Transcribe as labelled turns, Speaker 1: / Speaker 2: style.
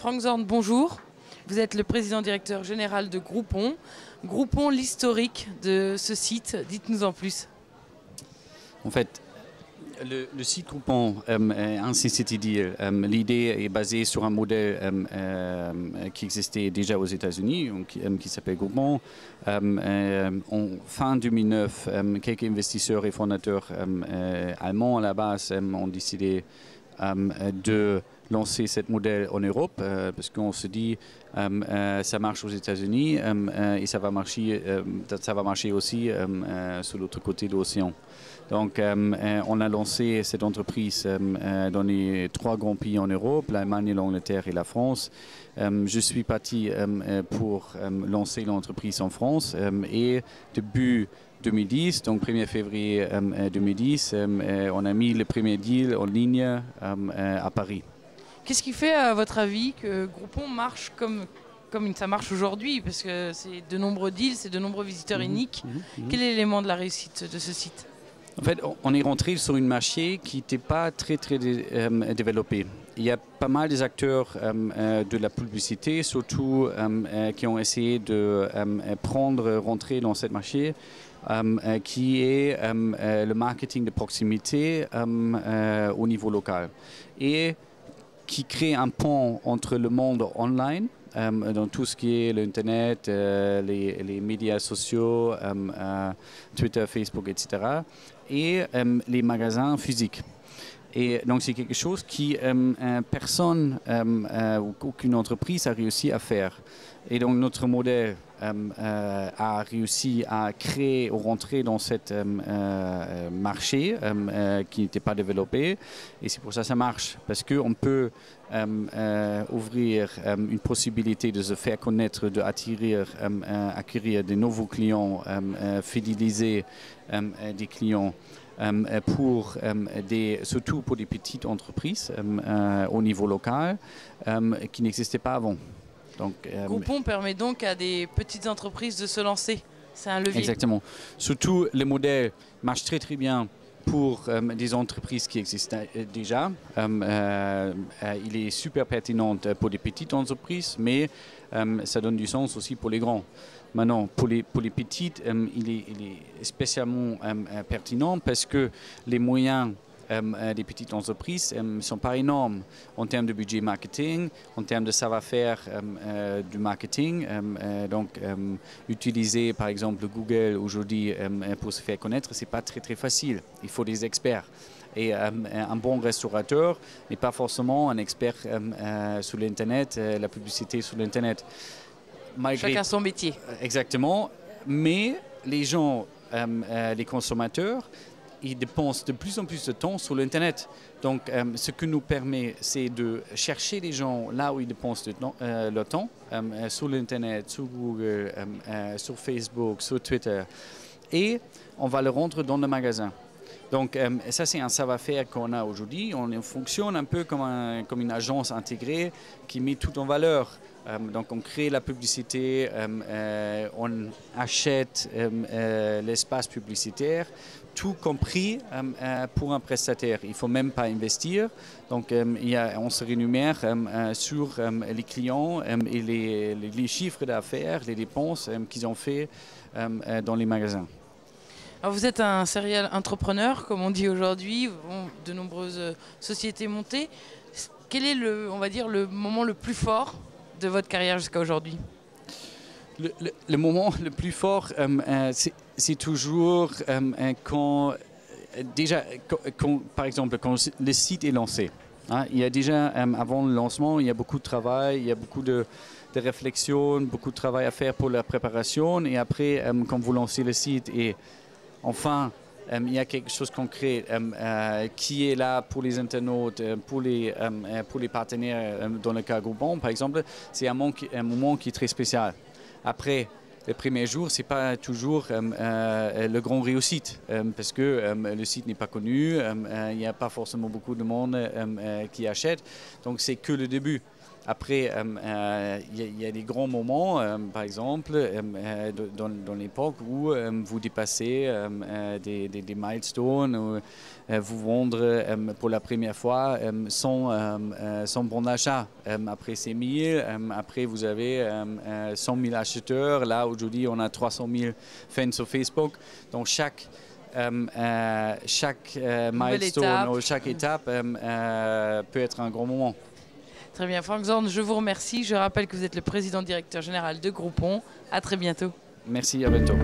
Speaker 1: Franck Zorn, bonjour. Vous êtes le président-directeur général de Groupon. Groupon, l'historique de ce site, dites-nous en plus.
Speaker 2: En fait, le site Groupon, ainsi c'est dit, l'idée est basée sur un modèle qui existait déjà aux États-Unis, qui s'appelle Groupon. En fin 2009, quelques investisseurs et fondateurs allemands à la base ont décidé de lancer ce modèle en Europe parce qu'on se dit ça marche aux États-Unis et ça va marcher aussi sur l'autre côté de l'océan. Donc on a lancé cette entreprise dans les 3 grands pays en Europe, l'Allemagne, l'Angleterre et la France. Je suis parti pour lancer l'entreprise en France et début 2010, donc 1er février 2010, on a mis le premier deal en ligne à Paris.
Speaker 1: Qu'est-ce qui fait, à votre avis, que Groupon marche comme ça marche aujourd'hui? Parce que c'est de nombreux deals, c'est de nombreux visiteurs uniques. Quel est l'élément de la réussite de ce site?
Speaker 2: En fait, on est rentré sur un marché qui n'était pas très développé. Il y a pas mal des acteurs de la publicité, surtout qui ont essayé de rentrer dans ce marché, qui est le marketing de proximité au niveau local. Et qui crée un pont entre le monde online, dans tout ce qui est l'Internet, les médias sociaux, Twitter, Facebook, etc., et les magasins physiques. Et donc c'est quelque chose qui personne ou aucune entreprise a réussi à faire. Et donc notre modèle a réussi à créer ou rentrer dans ce marché qui n'était pas développé. Et c'est pour ça que ça marche. Parce qu'on peut ouvrir une possibilité de se faire connaître, d'acquérir de nouveaux clients, fidéliser des clients. Surtout pour des petites entreprises au niveau local qui n'existaient pas avant. Donc,
Speaker 1: Groupon permet donc à des petites entreprises de se lancer. C'est un levier.
Speaker 2: Exactement. Surtout, le modèle marche très bien pour des entreprises qui existent déjà. Il est super pertinent pour des petites entreprises, mais ça donne du sens aussi pour les grands. Maintenant, pour les petites, il est spécialement pertinent parce que les moyens des petites entreprises ne sont pas énormes en termes de budget marketing, en termes de savoir-faire du marketing. Donc, utiliser par exemple Google aujourd'hui pour se faire connaître, ce n'est pas très facile. Il faut des experts. Et un bon restaurateur n'est pas forcément un expert sur l'Internet, la publicité sur l'Internet.
Speaker 1: Chacun son métier.
Speaker 2: Exactement. Mais les gens, les consommateurs, ils dépensent de plus en plus de temps sur l'Internet. Donc, ce que nous permet, c'est de chercher les gens là où ils dépensent leur temps, sur l'Internet, sur Google, sur Facebook, sur Twitter. Et on va le rendre dans le magasin. Donc, ça, c'est un savoir-faire qu'on a aujourd'hui. On fonctionne un peu comme une agence intégrée qui met tout en valeur. Donc, on crée la publicité, on achète l'espace publicitaire, tout compris pour un prestataire. Il ne faut même pas investir. Donc, on se rémunère sur les clients et les chiffres d'affaires, les dépenses qu'ils ont fait dans les magasins.
Speaker 1: Alors vous êtes un serial entrepreneur, comme on dit aujourd'hui, de nombreuses sociétés montées. Quel est on va dire, le moment le plus fort de votre carrière jusqu'à aujourd'hui?
Speaker 2: Le moment le plus fort, c'est toujours quand, par exemple, quand le site est lancé. Hein, il y a déjà, avant le lancement, il y a beaucoup de travail, il y a beaucoup de réflexion, beaucoup de travail à faire pour la préparation. Et après, quand vous lancez le site et enfin, il y a quelque chose de concret qui est là pour les internautes, pour les partenaires dans le cas Groupon, par exemple. C'est un moment qui est très spécial. Après, les premiers jours, ce n'est pas toujours le grand réussite parce que le site n'est pas connu, il n'y a pas forcément beaucoup de monde qui achète. Donc, c'est que le début. Après, il y a des grands moments, par exemple, dans l'époque où vous dépassez des milestones, où vous vendre pour la première fois sans bon d'achat. Après ces 1000, après vous avez 100 000 acheteurs. Là, aujourd'hui, on a 300 000 fans sur Facebook. Donc, chaque milestone ou chaque étape peut être un grand moment.
Speaker 1: Très bien, Frank Zorn, je vous remercie. Je rappelle que vous êtes le président directeur général de Groupon. À très bientôt.
Speaker 2: Merci, à bientôt.